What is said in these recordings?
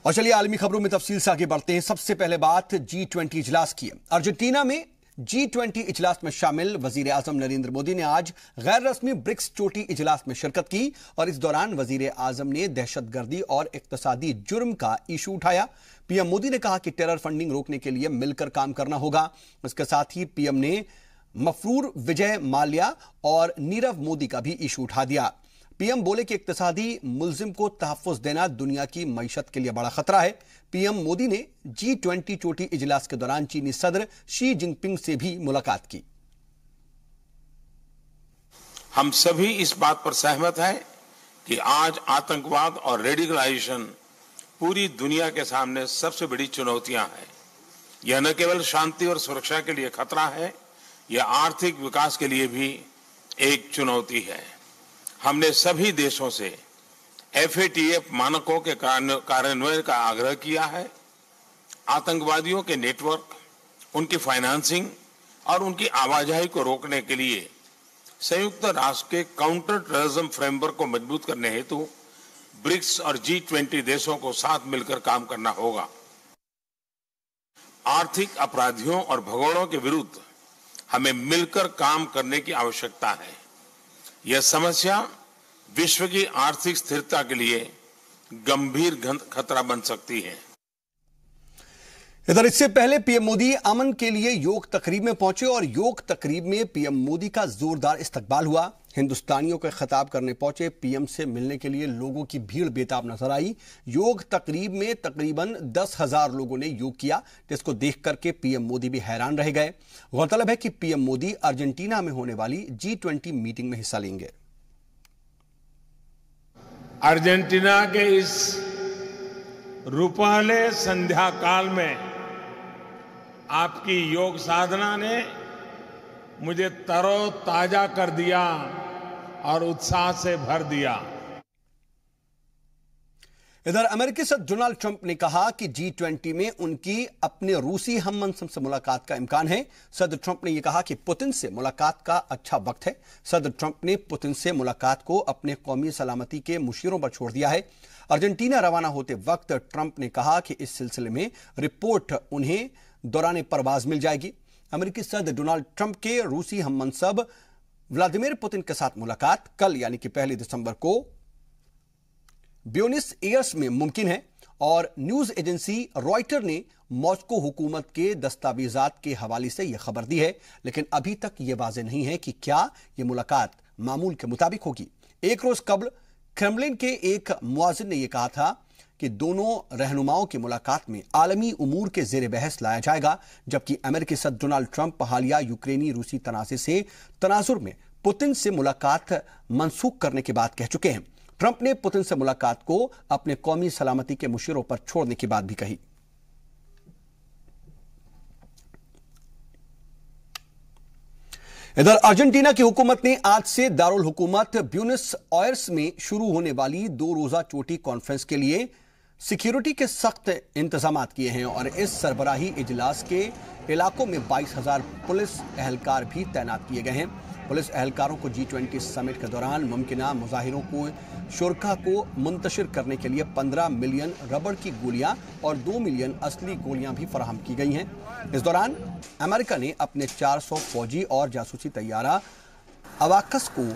और चलिए आलमी खबरों में तफसील से आगे बढ़ते हैं। सबसे पहले बात G20 इजलास की है। अर्जेंटीना में G20 इजलास में शामिल वजीर आजम नरेंद्र मोदी ने आज गैर रस्मी ब्रिक्स चोटी इजलास में शिरकत की और इस दौरान वजीर आजम ने दहशतगर्दी और इक्तसादी जुर्म का इशू उठाया। पीएम मोदी ने कहा कि टेरर फंडिंग रोकने के लिए मिलकर काम करना होगा। इसके साथ ही पीएम ने मफरूर विजय माल्या और नीरव मोदी का भी इशू उठा दिया। पीएम बोले कि इक्तसादी मुल्जिम को तहफ्फुज देना दुनिया की मईशत के लिए बड़ा खतरा है। पीएम मोदी ने G20 चोटी इजलास के दौरान चीनी सदर शी जिनपिंग से भी मुलाकात की। हम सभी इस बात पर सहमत हैं कि आज आतंकवाद और रेडिकलाइजेशन पूरी दुनिया के सामने सबसे बड़ी चुनौतियां हैं। यह न केवल शांति और सुरक्षा के लिए खतरा है, यह आर्थिक विकास के लिए भी एक चुनौती है। हमने सभी देशों से FATF मानकों के कार्यान्वयन का आग्रह किया है। आतंकवादियों के नेटवर्क, उनकी फाइनेंसिंग और उनकी आवाजाही को रोकने के लिए संयुक्त राष्ट्र के काउंटर टेररिज्म फ्रेमवर्क को मजबूत करने हेतु ब्रिक्स और G20 देशों को साथ मिलकर काम करना होगा। आर्थिक अपराधियों और भगोड़ों के विरुद्ध हमें मिलकर काम करने की आवश्यकता है। यह समस्या विश्व की आर्थिक स्थिरता के लिए गंभीर खतरा बन सकती है। इधर इससे पहले पीएम मोदी अमन के लिए योग तकरीब में पहुंचे और योग तकरीब में पीएम मोदी का जोरदार इस्तकबाल हुआ। हिंदुस्तानियों को खिताब करने पहुंचे पीएम से मिलने के लिए लोगों की भीड़ बेताब नजर आई। योग तकरीब में तकरीबन 10,000 लोगों ने योग किया, जिसको देख करके पीएम मोदी भी हैरान रह गए। गौरतलब है कि पीएम मोदी अर्जेंटीना में होने वाली G20 मीटिंग में हिस्सा लेंगे। अर्जेंटीना के इस रुपाले संध्या काल में आपकी योग साधना ने मुझे तरोताजा कर दिया और उत्साह से भर दिया। इधर अमेरिकी सदर डोनाल्ड ट्रंप ने कहा कि G20 में उनकी अपने रूसी हममनसब से मुलाकात का इम्कान है। सदर ट्रंप ने यह कहा कि पुतिन से मुलाकात का अच्छा वक्त है। सदर ट्रंप ने पुतिन से मुलाकात को अपने कौमी सलामती के मुशीरों पर छोड़ दिया है। अर्जेंटीना रवाना होते वक्त ट्रंप ने कहा कि इस सिलसिले में रिपोर्ट उन्हें दौरान परवाज मिल जाएगी। अमेरिकी सदर डोनाल्ड ट्रंप के रूसी हममनसब व्लादिमीर पुतिन के साथ मुलाकात कल यानी कि 1 दिसंबर को ब्यूनस एयर्स में मुमकिन है और न्यूज एजेंसी रॉयटर ने मॉस्को हुकूमत के दस्तावेजात के हवाले से यह खबर दी है, लेकिन अभी तक यह वाज़ेह नहीं है कि क्या यह मुलाकात मामूल के मुताबिक होगी। एक रोज कबल क्रेमलिन के एक मुआजिन ने यह कहा था कि दोनों रहनुमाओं की मुलाकात में आलमी उमूर के जेर बहस लाया जाएगा, जबकि अमेरिकी सदर डोनाल्ड ट्रंप हालिया यूक्रेनी रूसी तनाज़े से तनाजुर में पुतिन से मुलाकात मनसूख करने की बात कह चुके हैं। ट्रंप ने पुतिन से मुलाकात को अपने कौमी सलामती के मुशीरों पर छोड़ने की बात भी कही। इधर अर्जेंटीना की हुकूमत ने आज से दारुल हुकूमत ब्यूनस आयर्स में शुरू होने वाली 2 रोजा चोटी कॉन्फ्रेंस के लिए सिक्योरिटी के सख्त इंतजाम किए हैं और इस सरबराही इजलास के इलाकों में 22,000 पुलिस एहलकार भी तैनात किए गए हैं। पुलिस एहलकारों को G20 समिट के दौरान मुमकिना मुजाहिरों को शुरका को मुंतशिर करने के लिए 15 मिलियन रबड़ की गोलियां और 2 मिलियन असली गोलियां भी फराहम की गई हैं। इस दौरान अमेरिका ने अपने 400 फौजी और जासूसी तैयारा अवाकस को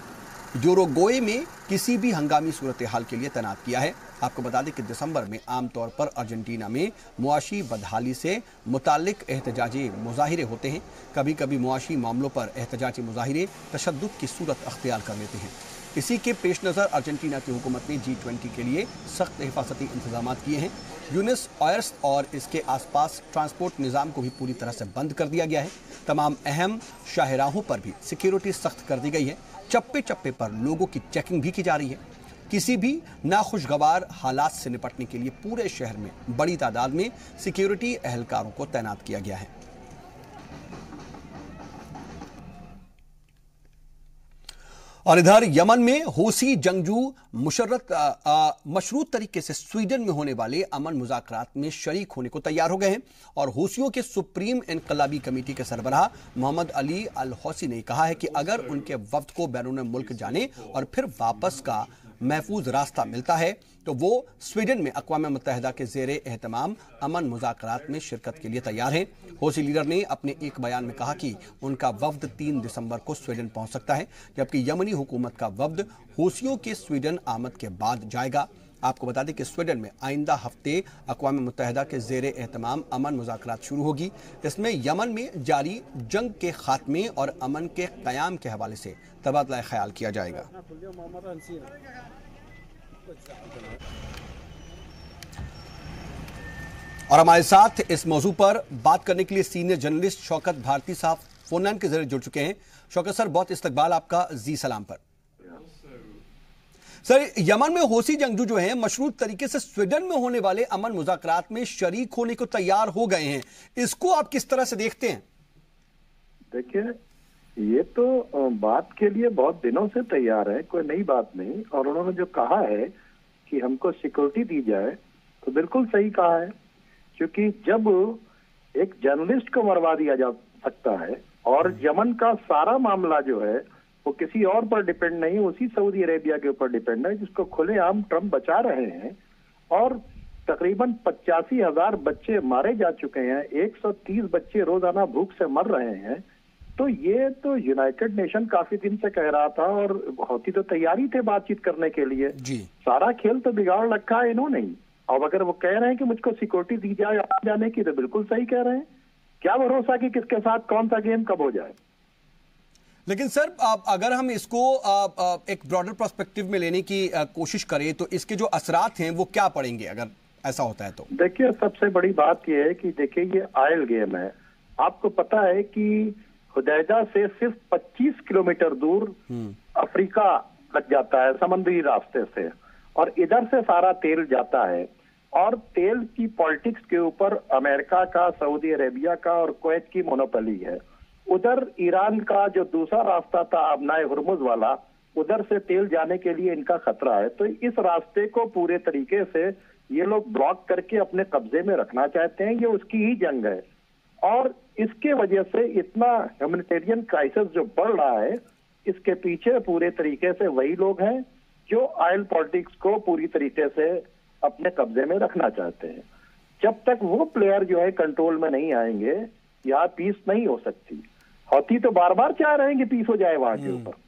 यूरुग्वे में किसी भी हंगामी सूरत हाल के लिए तैनात किया है। आपको बता दें कि दिसंबर में आमतौर पर अर्जेंटीना में मुआशी बदहाली से मुतालिक एहतजाजी मुजाहिरे होते हैं। कभी कभी मुआशी मामलों पर एहतजाजी मुजाहिरे तशद्दुद की सूरत अख्तियार कर लेते हैं। इसी के पेश नज़र अर्जेंटीना की हुकूमत ने G20 के लिए सख्त हिफाजती इंतजाम किए हैं। ब्यूनस आयर्स और इसके आसपास ट्रांसपोर्ट निज़ाम को भी पूरी तरह से बंद कर दिया गया है। तमाम अहम शाहराहों पर भी सिक्योरिटी सख्त कर दी गई है। चप्पे चप्पे पर लोगों की चेकिंग भी की जा रही है। किसी भी नाखुशगवार हालात से निपटने के लिए पूरे शहर में बड़ी तादाद में सिक्योरिटी एहलकारों को तैनात किया गया है। और इधर यमन में हौसी जंगजू मशरूत तरीके से स्वीडन में होने वाले अमन मुज़ाकरात में शरीक होने को तैयार हो गए हैं और हौसियों के सुप्रीम इनकलाबी कमेटी के सरबराह मोहम्मद अली अल हौसी ने कहा है कि अगर उनके वफ्द को बैरून मुल्क जाने और फिर वापस का महफूज रास्ता मिलता है तो वो स्वीडन में अक़वाम मुत्तहिदा के ज़ेरे एहतमाम अमन मुज़ाकरात में शिरकत के लिए तैयार हैं। हौसी लीडर ने अपने एक बयान में कहा कि उनका वफ्द 3 दिसंबर को स्वीडन पहुंच सकता है, जबकि यमनी हुकूमत का वफ्द हौसियों के स्वीडन आमद के बाद जाएगा। आपको बता दें कि स्वीडन में आइंदा हफ्ते अक़वाम मुत्तहिदा के ज़ेरे एहतमाम अमन मुज़ाकरात शुरू होगी। इसमें यमन में जारी जंग के खात्मे और अमन के क़याम के हवाले से तबादला ख्याल किया जाएगा। और हमारे साथ इस मौजू पर बात करने के लिए सीनियर जर्नलिस्ट शौकत भारती साहब फोन लाइन के जरिए जुड़ चुके हैं। शौकत सर, बहुत इस्तकबाल आपका जी सलाम पर। सर, यमन में हौसी जंगजू जो हैं मशरूत तरीके से स्वीडन में होने वाले अमन मुज़ाकरात में शरीक होने को तैयार हो गए हैं, इसको आप किस तरह से देखते हैं? देखिए, ये तो बात के लिए बहुत दिनों से तैयार है, कोई नई बात नहीं। और उन्होंने जो कहा है कि हमको सिक्योरिटी दी जाए तो बिल्कुल सही कहा है, क्योंकि जब एक जर्नलिस्ट को मरवा दिया जा सकता है और यमन का सारा मामला जो है वो किसी और पर डिपेंड नहीं, उसी सऊदी अरेबिया के ऊपर डिपेंड है, जिसको खुलेआम ट्रंप बचा रहे हैं। और तकरीबन 85,000 बच्चे मारे जा चुके हैं, 130 बच्चे रोजाना भूख से मर रहे हैं। तो ये तो यूनाइटेड नेशन काफी दिन से कह रहा था और हौती तो तैयारी थे बातचीत करने के लिए जी। सारा खेल तो बिगाड़ रखा है इन्होंने ही। अब अगर वो कह रहे हैं कि मुझको सिक्योरिटी दी जाए आ जाने की, तो बिल्कुल सही कह रहे हैं। क्या भरोसा कि किसके साथ कौन सा गेम कब हो जाए। लेकिन सर, अगर हम इसको एक ब्रॉडर पर्सपेक्टिव में लेने की कोशिश करें तो इसके जो असरात हैं वो क्या पड़ेंगे अगर ऐसा होता है तो? देखिए, सबसे बड़ी बात यह है कि देखिए ये आयल गेम है। आपको पता है कि हुदैदा से सिर्फ 25 किलोमीटर दूर अफ्रीका लग जाता है समुद्री रास्ते से, और इधर से सारा तेल जाता है। और तेल की पॉलिटिक्स के ऊपर अमेरिका का, सऊदी अरेबिया का और कुवैत की मोनोपोली है। उधर ईरान का जो दूसरा रास्ता था अबनाए हुर्मुज वाला, उधर से तेल जाने के लिए इनका खतरा है। तो इस रास्ते को पूरे तरीके से ये लोग ब्लॉक करके अपने कब्जे में रखना चाहते हैं। ये उसकी ही जंग है और इसके वजह से इतना ह्यूमैनिटेरियन क्राइसिस जो बढ़ रहा है, इसके पीछे पूरे तरीके से वही लोग हैं जो ऑयल पॉलिटिक्स को पूरी तरीके से अपने कब्जे में रखना चाहते हैं। जब तक वो प्लेयर जो है कंट्रोल में नहीं आएंगे, यहाँ पीस नहीं हो सकती। हौती तो बार बार चाह रहे हैं कि पीस हो जाए वहां के ऊपर।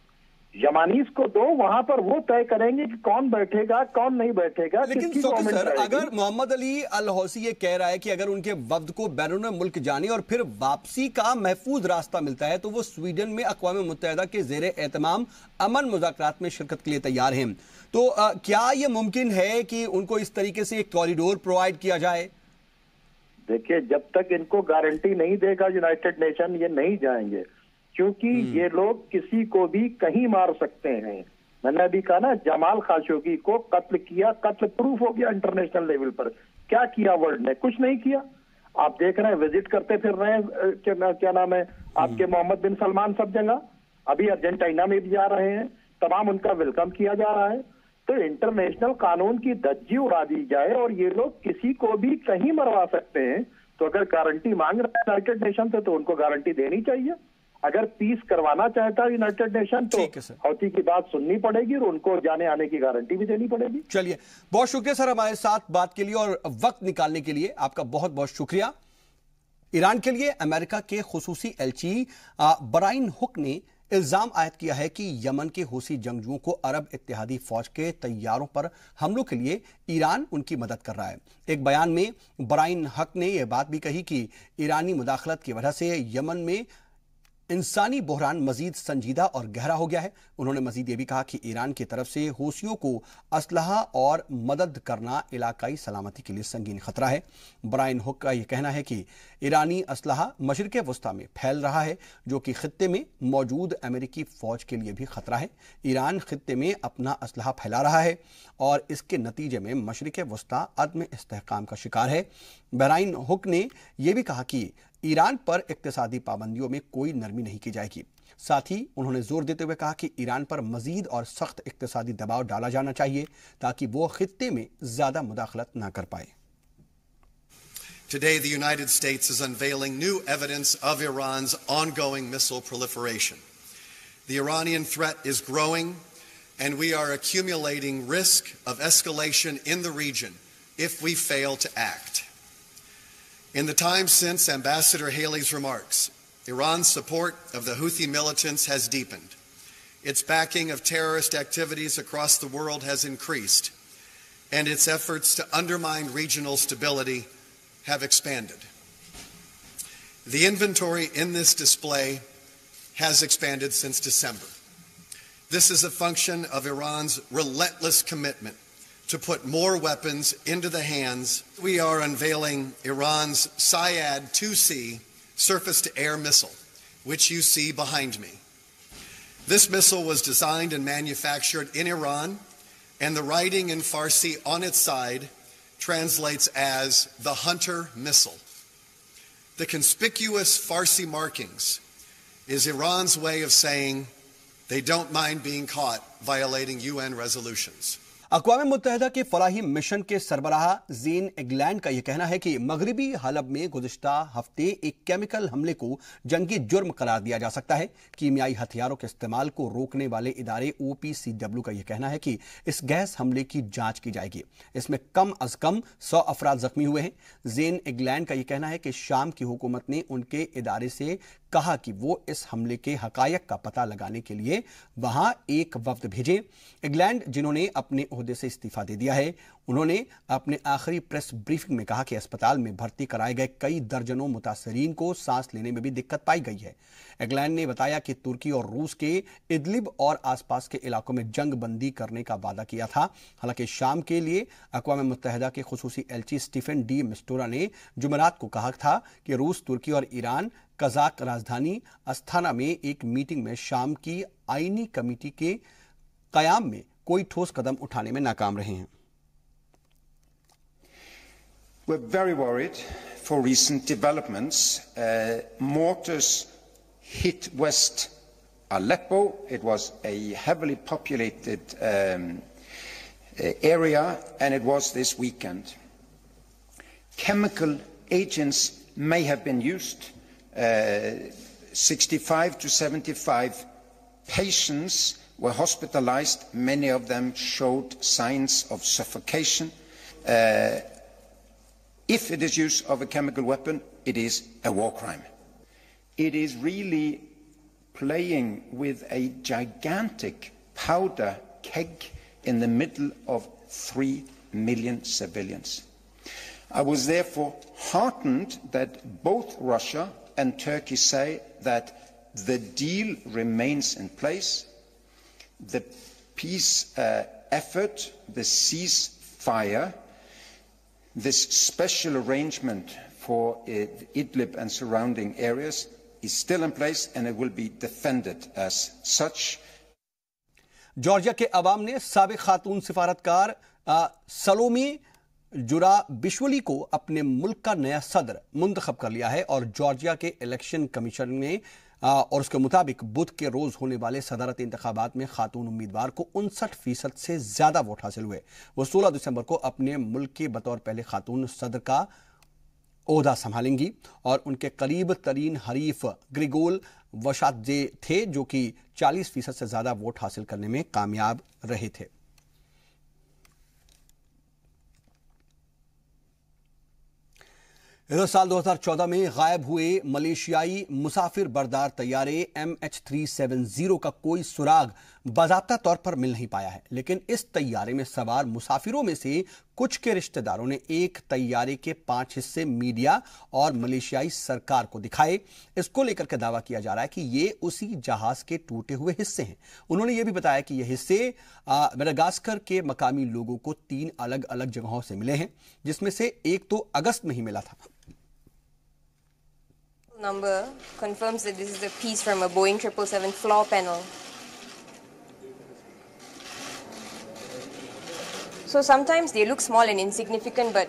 यमानीज को दो, वहां पर वो तय करेंगे कि कौन बैठेगा कौन नहीं बैठेगा। लेकिन सर, अगर मोहम्मद अली अल हौसी ये कह रहा है कि अगर उनके वफ्द को बैरून मुल्क जाने और फिर वापसी का महफूज रास्ता मिलता है तो वो स्वीडन में अक़वाम मुत्तहिदा के ज़ेरे एहतमाम अमन मुज़ाकरात में शिरकत के लिए तैयार हैं, तो क्या ये मुमकिन है कि उनको इस तरीके से एक कॉरिडोर प्रोवाइड किया जाए? देखिए, जब तक इनको गारंटी नहीं देगा यूनाइटेड नेशन, ये नहीं जाएंगे, क्योंकि ये लोग किसी को भी कहीं मार सकते हैं। मैंने अभी कहा ना, जमाल खाशोगी को कत्ल किया, कत्ल प्रूफ हो गया इंटरनेशनल लेवल पर। क्या किया वर्ल्ड ने? कुछ नहीं किया। आप देख रहे हैं विजिट करते फिर रहे हैं, क्या नाम है आपके, मोहम्मद बिन सलमान सब जगह, अभी अर्जेंटीना में भी जा रहे हैं, तमाम उनका वेलकम किया जा रहा है। तो इंटरनेशनल कानून की धज्जी उड़ा दी जाए और ये लोग किसी को भी कहीं मरवा सकते हैं। तो अगर गारंटी मांग रहा है यूनाइटेड नेशन से, तो उनको गारंटी देनी चाहिए। अगर पीस करवाना चाहता है यूनाइटेड नेशन, तो हौती की बात सुननी पड़ेगी और उनको जाने आने की गारंटी भी देनी पड़ेगी। चलिए, बहुत शुक्रिया सर हमारे साथ बात के लिए और वक्त निकालने के लिए आपका बहुत बहुत शुक्रिया। ईरान के लिए अमेरिका के खुसूसी एलची ब्रायन हुक ने इल्जाम आयद किया है कि यमन के हौसी जंगजुओं को अरब इत्तेहादी फौज के तैयारों पर हमलों के लिए ईरान उनकी मदद कर रहा है। एक बयान में ब्रायन हक ने यह बात भी कही कि ईरानी मुदाखलत की वजह से यमन में इंसानी बहरान मजीद संजीदा और गहरा हो गया है। उन्होंने मजीद ये भी कहा कि ईरान की तरफ से हौसियों को असलहा और मदद करना इलाकाई सलामती के लिए संगीन खतरा है। ब्रायन हुक का यह कहना है कि ईरानी असलहा मशरिक़ वस्ता में फैल रहा है, जो कि खित्ते में मौजूद अमेरिकी फौज के लिए भी खतरा है। ईरान खित्ते में अपना असलहा फैला रहा है और इसके नतीजे में मशरिक़ वस्ता अदम इस्तेहकाम का शिकार है। ब्रायन हुक ने यह भी कहा कि ईरान पर इक्तिसादी पाबंदियों में कोई नरमी नहीं की जाएगी। साथ ही उन्होंने जोर देते हुए कहा कि ईरान पर मजीद और सख्त इक्तिसादी दबाव डाला जाना चाहिए ताकि वो खित्ते में ज्यादा मुदाखलत न कर पाए। Today, the United States is unveiling new evidence of Iran's ongoing missile proliferation. The Iranian threat is growing, and we are accumulating risk of escalation in the region if we fail to act. In the time since Ambassador Haley's remarks, Iran's support of the Houthi militants has deepened. Its backing of terrorist activities across the world has increased, and its efforts to undermine regional stability have expanded. The inventory in this display has expanded since December. This is a function of Iran's relentless commitment to put more weapons into the hands. We are unveiling Iran's Sayad 2C surface-to-air missile, which you see behind me. This missile was designed and manufactured in Iran, and the writing in Farsi on its side translates as the Hunter Missile. The conspicuous Farsi markings is Iran's way of saying they don't mind being caught violating UN resolutions. अक़वाम मुत्तहिदा के Falahi mission के सरबराह Zen एगलैंड का यह कहना है कि मगरबी हलब में गुज़िश्ता हफ्ते एक केमिकल हमले को जंगी जुर्म करार दिया जा सकता है। कीमियाई हथियारों के इस्तेमाल को रोकने वाले इदारे OPCW का यह कहना है कि इस गैस हमले की जांच की जाएगी। इसमें कम अज कम 100 अफराद जख्मी हुए हैं। ज़ेन एगलैंड का यह कहना है कि शाम की हुकूमत ने उनके इदारे से कहा कि वो इस हमले के हकायक का पता लगाने के लिए वहां एक वफ्द भेजे। इंग्लैंड, जिन्होंने अपने ओहदे से इस्तीफा दे दिया है, उन्होंने अपने आखिरी प्रेस ब्रीफिंग में कहा कि अस्पताल में भर्ती कराए गए कई दर्जनों मुतासरीन को सांस लेने में भी दिक्कत पाई गई है। इंग्लैंड ने बताया कि तुर्की और रूस के इदलिब और आसपास के इलाकों में जंग बंदी करने का वादा किया था। हालांकि शाम के लिए अक़वाम मुत्तहिदा के खुसूसी एलची स्टीफन डी मिस्टोरा ने जुमेरात को कहा था कि रूस, तुर्की और ईरान कजाक राजधानी अस्ताना में एक मीटिंग में शाम की आईनी कमेटी के कयाम में कोई ठोस कदम उठाने में नाकाम रहे हैं। We're very worried for recent developments. Mortars hit West Aleppo. It was a heavily populated area, and it was this weekend. Chemical agents may have been used. 65 to 75 patients were hospitalized. Many of them showed signs of suffocation. If it is use of a chemical weapon, it is a war crime. It is really playing with a gigantic powder keg in the middle of 3 million civilians. I was therefore heartened that both Russia and Turkey say that the deal remains in place. The peace effort, the ceasefire, this special arrangement for Idlib and surrounding areas is still in place, and it will be defended as such. Georgia के अवाम ने साबिक खातून सिफारतकार सलोमी जुराबिश्वली को अपने मुल्क का नया सदर मुंतखब कर लिया है और जॉर्जिया के इलेक्शन कमीशन ने और उसके मुताबिक बुध के रोज होने वाले सदारती इंतखाबात में खातून उम्मीदवार को 59% से ज्यादा वोट हासिल हुए। वो 16 दिसंबर को अपने मुल्क के बतौर पहले खातून सदर का ओहदा संभालेंगी और उनके करीब तरीन हरीफ ग्रिगोल वशादजे थे, जो कि 40% से ज्यादा वोट हासिल करने में कामयाब रहे थे। इधर साल 2014 में गायब हुए मलेशियाई मुसाफिर बरदार तैयारे MH370 का कोई सुराग बाज़ाब्ता तौर पर मिल नहीं पाया है, लेकिन इस तैयारे में सवार मुसाफिरों में से कुछ के रिश्तेदारों ने एक तैयारे के 5 हिस्से मीडिया और मलेशियाई सरकार को दिखाए। इसको लेकर के दावा किया जा रहा है कि ये उसी जहाज के टूटे हुए हिस्से हैं। उन्होंने ये भी बताया कि ये हिस्से मेडागास्कर के मकामी लोगों को 3 अलग अलग जगहों से मिले हैं, जिसमें से एक तो अगस्त में ही मिला था। Number confirms that this is a piece from a Boeing 777 floor panel. So sometimes they look small and insignificant, but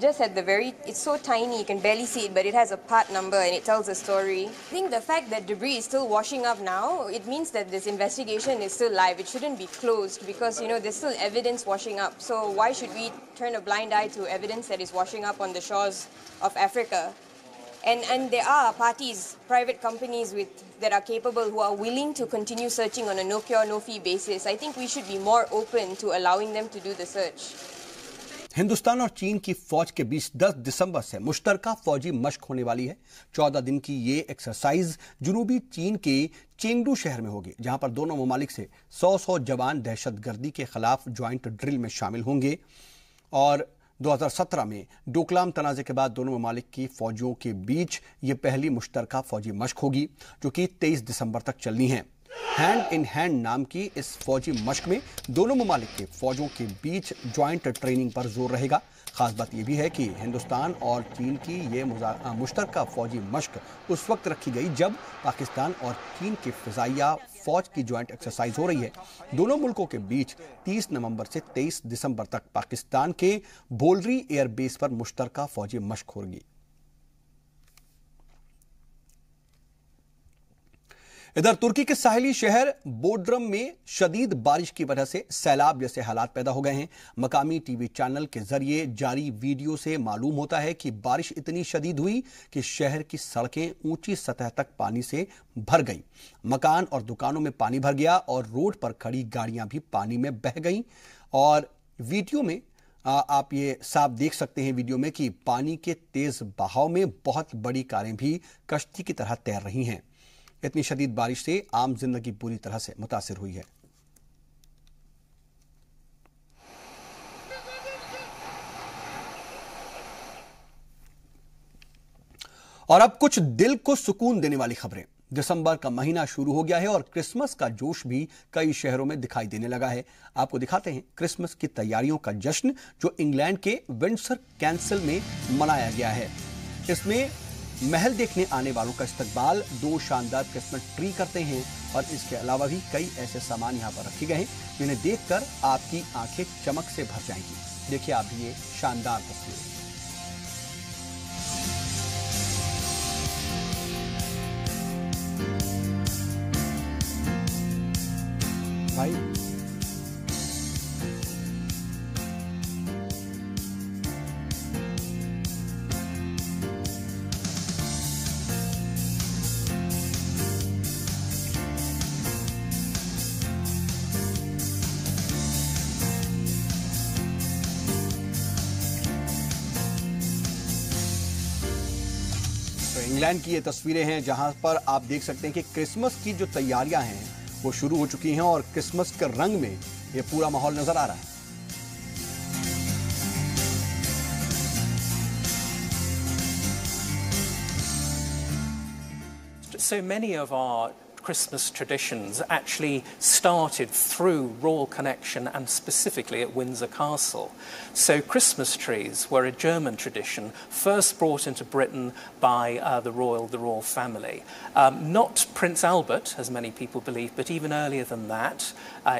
just at the it's so tiny you can barely see it, but it has a part number and it tells a story. I think the fact that debris is still washing up now, it means that this investigation is still live. It shouldn't be closed because, there's still evidence washing up. So why should we turn a blind eye to evidence that is washing up on the shores of Africa? And there are parties, private companies that are capable who are willing to continue searching on a no cure, no fee basis. I think we should be more open to allowing them to do the search. Hindustan और चीन की फौज के बीच 10 दिसंबर से मुश्तरका फौजी मशक होने वाली है। 14 दिन की ये एक्सरसाइज जनूबी चीन के चेंगडू शहर में होगी, जहां पर दोनों ममालिक से 100 जवान दहशतगर्दी के खिलाफ ज्वाइंट ड्रिल में शामिल होंगे। और 2017 में डोकलाम तनाजे के बाद दोनों ममालिक की फौजियों के बीच ये पहली मुश्तरका फौजी मशक होगी, जो कि 23 दिसंबर तक चलनी है। हैंड इन हैंड नाम की इस फौजी मशक में दोनों ममालिक के फौजों के बीच ज्वाइंट ट्रेनिंग पर जोर रहेगा। खास बात यह भी है कि हिंदुस्तान और चीन की ये मुश्तरका फौजी मशक उस वक्त रखी गई जब पाकिस्तान और चीन के फिजाइया फौज की ज्वाइंट एक्सरसाइज हो रही है। दोनों मुल्कों के बीच 30 नवंबर से 23 दिसंबर तक पाकिस्तान के बोलरी एयरबेस पर मुश्तरका फौजी मशक होगी। इधर तुर्की के साहिली शहर बोड्रम में शदीद बारिश की वजह से सैलाब जैसे हालात पैदा हो गए हैं। मकामी टीवी चैनल के जरिए जारी वीडियो से मालूम होता है कि बारिश इतनी शदीद हुई कि शहर की सड़कें ऊंची सतह तक पानी से भर गई। मकान और दुकानों में पानी भर गया और रोड पर खड़ी गाड़ियां भी पानी में बह गईं। और वीडियो में आप ये साफ देख सकते हैं वीडियो में कि पानी के तेज बहाव में बहुत बड़ी कारें भी कश्ती की तरह तैर रही हैं। इतनी शदीद बारिश से आम जिंदगी पूरी तरह से मुतासिर हुई है। और अब कुछ दिल को सुकून देने वाली खबरें। दिसंबर का महीना शुरू हो गया है और क्रिसमस का जोश भी कई शहरों में दिखाई देने लगा है। आपको दिखाते हैं क्रिसमस की तैयारियों का जश्न जो इंग्लैंड के विंडसर कैसल में मनाया गया है। इसमें महल देखने आने वालों का इस्तकबाल 2 शानदार क्रिसमस ट्री करते हैं और इसके अलावा भी कई ऐसे सामान यहां पर रखे गए हैं जिन्हें देखकर आपकी आंखें चमक से भर जाएंगी। देखिए आप ये शानदार तस्वीर। भाई इंग्लैंड की ये तस्वीरें हैं जहां पर आप देख सकते हैं कि क्रिसमस की जो तैयारियां हैं वो शुरू हो चुकी हैं और क्रिसमस के रंग में ये पूरा माहौल नजर आ रहा है। So many of our Christmas traditions actually started through royal connection and specifically at Windsor Castle. So Christmas trees were a German tradition first brought into Britain by the royal family. Not Prince Albert, as many people believe, but even earlier than that.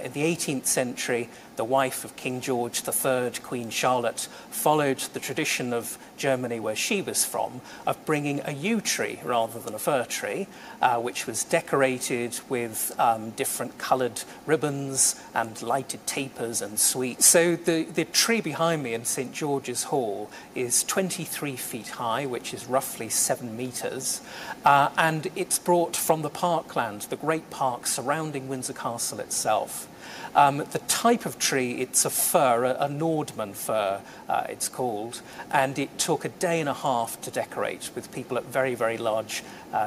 In the 18th century, the wife of King George III, Queen Charlotte, followed the tradition of Germany, where she was from, of bringing a yew tree rather than a fir tree, which was decorated with different coloured ribbons and lighted tapers and sweets. So the tree behind me in St George's Hall is 23 feet high, which is roughly 7 metres, and it's brought from the parkland, the great park surrounding Windsor Castle itself. The type of tree, it's a fir, a Nordmann fir it's called, and it took a day and a half to decorate with people at very, very large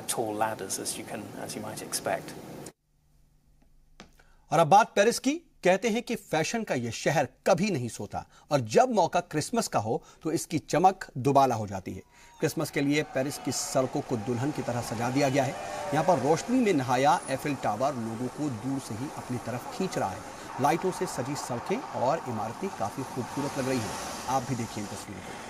tall ladders, as you might expect. और अब बात Paris की। कहते हैं कि fashion का यह शहर कभी नहीं सोता और जब मौका क्रिसमस का हो तो इसकी चमक दुबाला हो जाती है। क्रिसमस के लिए पेरिस की सड़कों को दुल्हन की तरह सजा दिया गया है। यहाँ पर रोशनी में नहाया एफिल टावर लोगों को दूर से ही अपनी तरफ खींच रहा है। लाइटों से सजी सड़कें और इमारतें काफी खूबसूरत लग रही हैं। आप भी देखिए इन तस्वीरों को।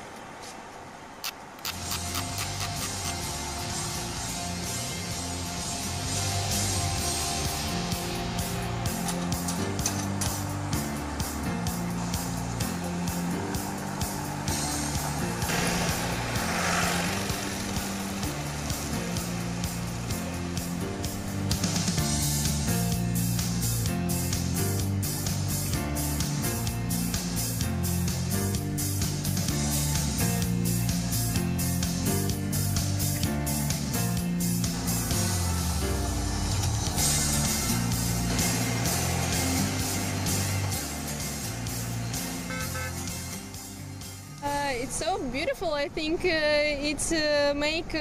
it's so beautiful. I think it's make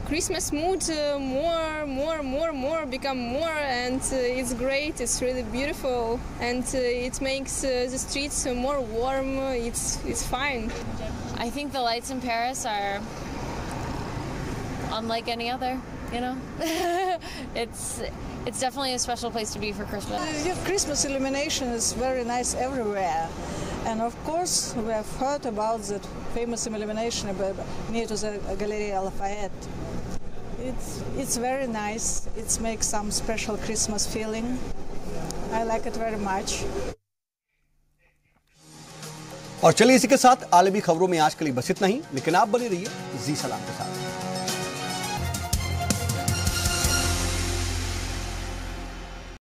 Christmas mood more become more, and it's great. It's really beautiful, and it makes the streets more warm. It's fine. I think the lights in Paris are unlike any other. You know, it's definitely a special place to be for Christmas. Christmas illumination is very nice everywhere. And of course, we have heard about that famous illumination near to the Galleria Lafayette. It's very nice. It makes some special Christmas feeling. I like it very much. और चलिए इसी के साथ आलमी खबरों में आज के लिए बस इतना ही, लेकिन आप बने रहिए जी सलाम के साथ।